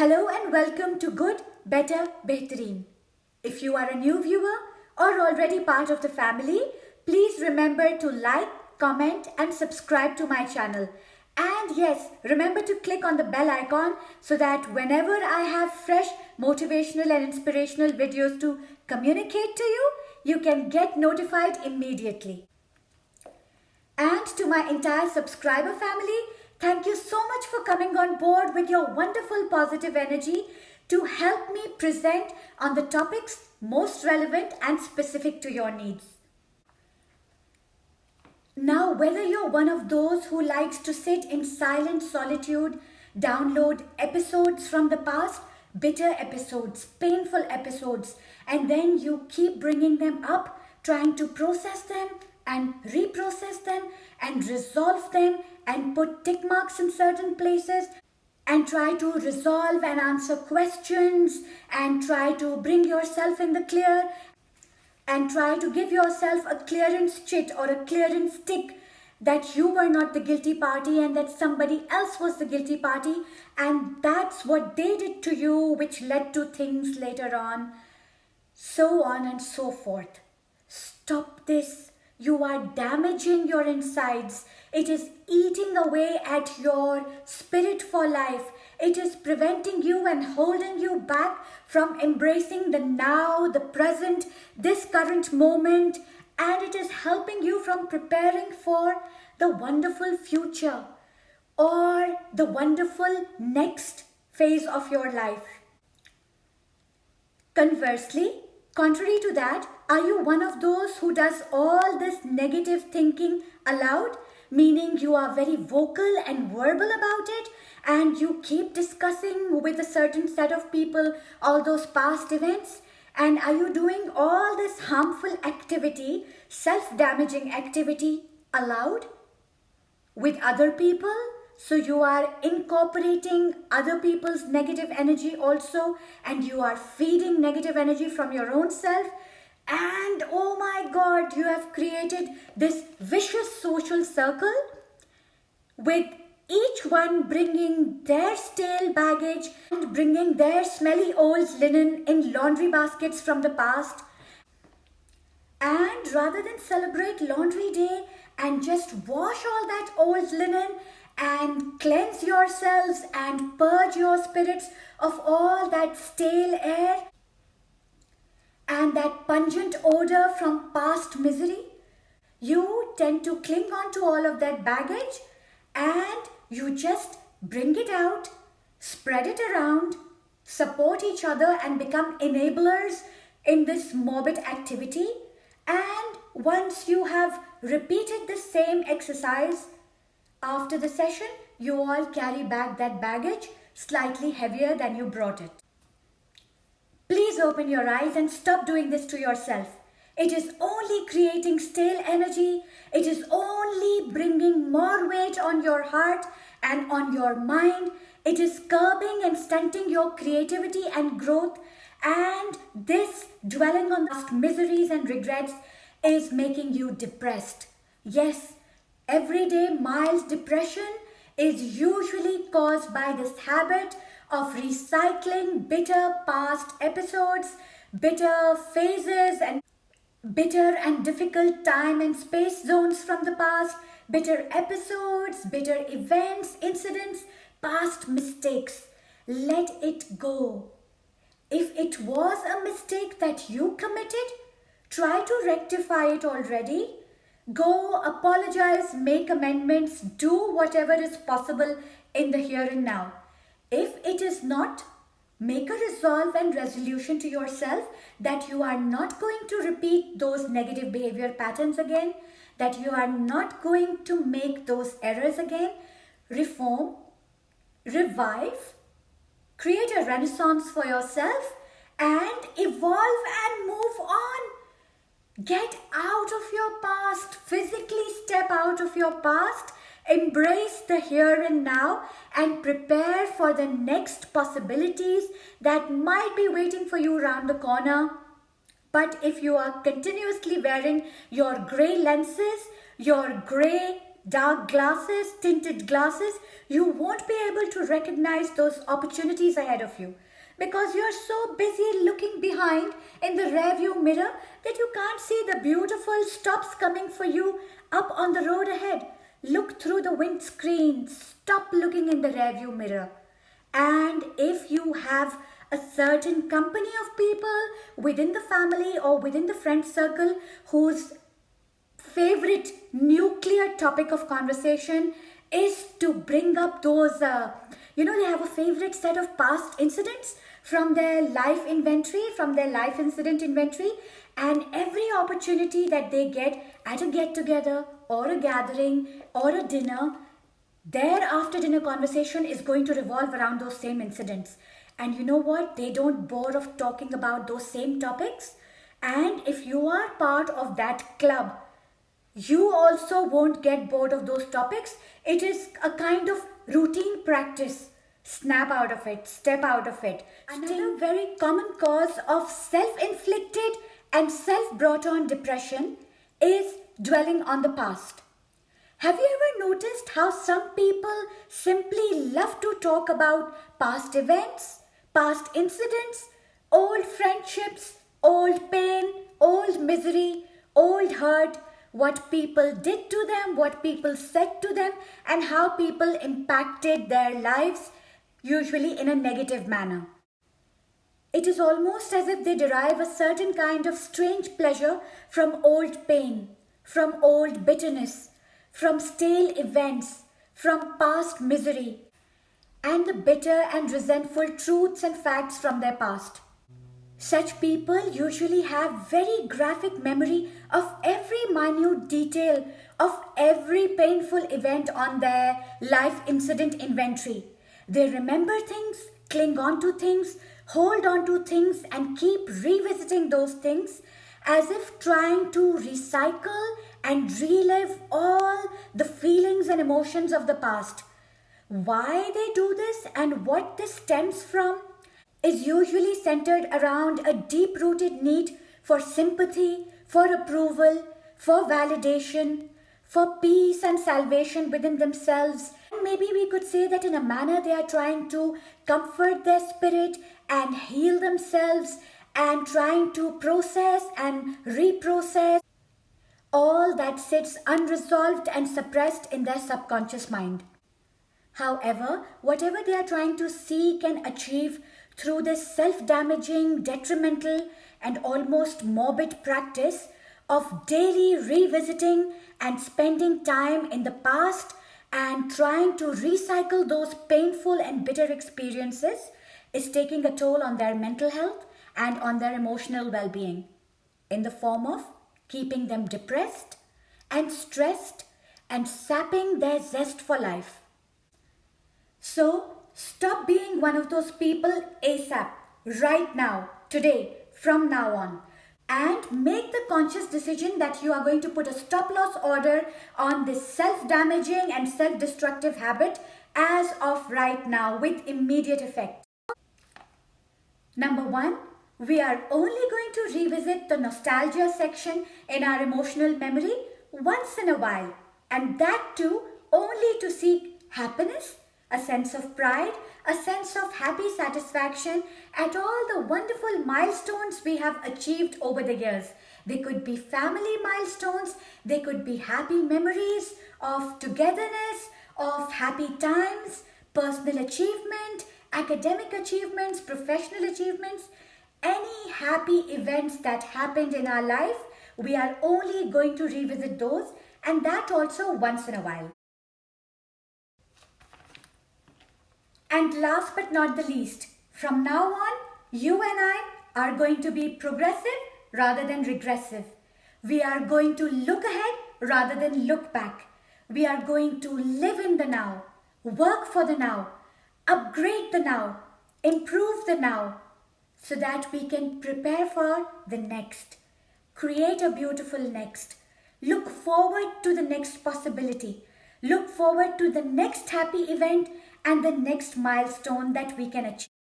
Hello and welcome to Good, Better, Behtareen. If you are a new viewer or already part of the family, please remember to like, comment and subscribe to my channel. And yes, remember to click on the bell icon so that whenever I have fresh motivational and inspirational videos to communicate to you, you can get notified immediately. And to my entire subscriber family, thank you so much for coming on board with your wonderful positive energy to help me present on the topics most relevant and specific to your needs. Now, whether you're one of those who likes to sit in silent solitude, download episodes from the past, bitter episodes, painful episodes, and then you keep bringing them up, trying to process them and reprocess them and resolve them and put tick marks in certain places and try to resolve and answer questions and try to bring yourself in the clear and try to give yourself a clearance chit or a clearance tick that you were not the guilty party and that somebody else was the guilty party and that's what they did to you, which led to things later on, so on and so forth. Stop this. You are damaging your insides. It is eating away at your spirit for life. It is preventing you and holding you back from embracing the now, the present, this current moment, and it is helping you from preparing for the wonderful future or the wonderful next phase of your life. Conversely, contrary to that, are you one of those who does all this negative thinking aloud? Meaning you are very vocal and verbal about it and you keep discussing with a certain set of people all those past events? And are you doing all this harmful activity, self-damaging activity aloud with other people? So you are incorporating other people's negative energy also and you are feeding negative energy from your own self. And oh my God, you have created this vicious social circle with each one bringing their stale baggage and bringing their smelly old linen in laundry baskets from the past. And rather than celebrate Laundry Day and just wash all that old linen and cleanse yourselves and purge your spirits of all that stale air and that pungent odor from past misery, you tend to cling on to all of that baggage and you just bring it out, spread it around, support each other and become enablers in this morbid activity. And once you have repeated the same exercise, after the session, you all carry back that baggage slightly heavier than you brought it. Please open your eyes and stop doing this to yourself. It is only creating stale energy. It is only bringing more weight on your heart and on your mind. It is curbing and stunting your creativity and growth. And this dwelling on past miseries and regrets is making you depressed. Yes, everyday mild depression is usually caused by this habit of recycling bitter past episodes, bitter phases and bitter and difficult time and space zones from the past, bitter episodes, bitter events, incidents, past mistakes. Let it go. If it was a mistake that you committed, try to rectify it already. Go, apologize, make amendments, do whatever is possible in the here and now. If it is not, make a resolve and resolution to yourself that you are not going to repeat those negative behavior patterns again, that you are not going to make those errors again. Reform, revive, create a renaissance for yourself and evolve and move on. Get out of your past, physically step out of your past, embrace the here and now and prepare for the next possibilities that might be waiting for you around the corner. But if you are continuously wearing your grey lenses, your grey dark glasses, tinted glasses, you won't be able to recognize those opportunities ahead of you because you're so busy looking behind in the rearview mirror that you can't see the beautiful stops coming for you up on the road ahead. Look through the windscreen, stop looking in the rearview mirror. And if you have a certain company of people within the family or within the friend circle whose favorite nuclear topic of conversation is to bring up those, they have a favorite set of past incidents from their life inventory, from their life incident inventory, and every opportunity that they get at a get together or a gathering or a dinner, their after dinner conversation is going to revolve around those same incidents. And you know what? They don't bore of talking about those same topics. And if you are part of that club, you also won't get bored of those topics. It is a kind of routine practice. Snap out of it, step out of it. Another very common cause of self-inflicted and self-brought on depression is dwelling on the past. Have you ever noticed how some people simply love to talk about past events, past incidents, old friendships, old pain, old misery, old hurt, what people did to them, what people said to them, and how people impacted their lives, usually in a negative manner? It is almost as if they derive a certain kind of strange pleasure from old pain, from old bitterness, from stale events, from past misery, and the bitter and resentful truths and facts from their past. Such people usually have very graphic memory of every minute detail of every painful event on their life incident inventory. They remember things, cling on to things, hold on to things, and keep revisiting those things as if trying to recycle and relive all the feelings and emotions of the past. Why they do this and what this stems from is usually centered around a deep-rooted need for sympathy, for approval, for validation, for peace and salvation within themselves. Maybe we could say that in a manner they are trying to comfort their spirit and heal themselves and trying to process and reprocess all that sits unresolved and suppressed in their subconscious mind. However, whatever they are trying to seek and achieve through this self-damaging, detrimental, and almost morbid practice of daily revisiting and spending time in the past and trying to recycle those painful and bitter experiences is taking a toll on their mental health and on their emotional well-being in the form of keeping them depressed and stressed and sapping their zest for life. So, stop being one of those people ASAP, right now, today, from now on. And make the conscious decision that you are going to put a stop-loss order on this self-damaging and self-destructive habit as of right now with immediate effect. Number 1, we are only going to revisit the nostalgia section in our emotional memory once in a while, and that too only to seek happiness, a sense of pride, a sense of happy satisfaction at all the wonderful milestones we have achieved over the years. They could be family milestones, they could be happy memories of togetherness, of happy times, personal achievement, academic achievements, professional achievements, any happy events that happened in our life, we are only going to revisit those, and that also once in a while. And last but not the least, from now on, you and I are going to be progressive rather than regressive. We are going to look ahead rather than look back. We are going to live in the now, work for the now, upgrade the now, improve the now, so that we can prepare for the next. Create a beautiful next. Look forward to the next possibility. Look forward to the next happy event and the next milestone that we can achieve.